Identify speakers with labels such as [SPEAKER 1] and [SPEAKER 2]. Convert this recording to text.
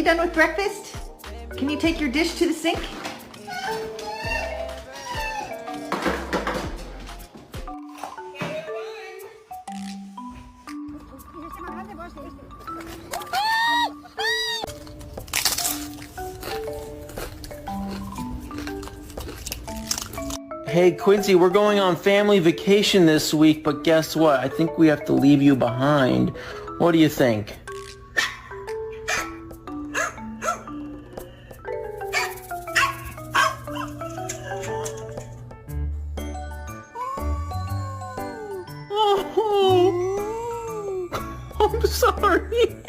[SPEAKER 1] you done with breakfast? Can you take your dish to the sink?
[SPEAKER 2] Hey Quincy, we're going on family vacation this week, but guess what? I think we have to leave you behind. What do you think? Oh, I'm sorry.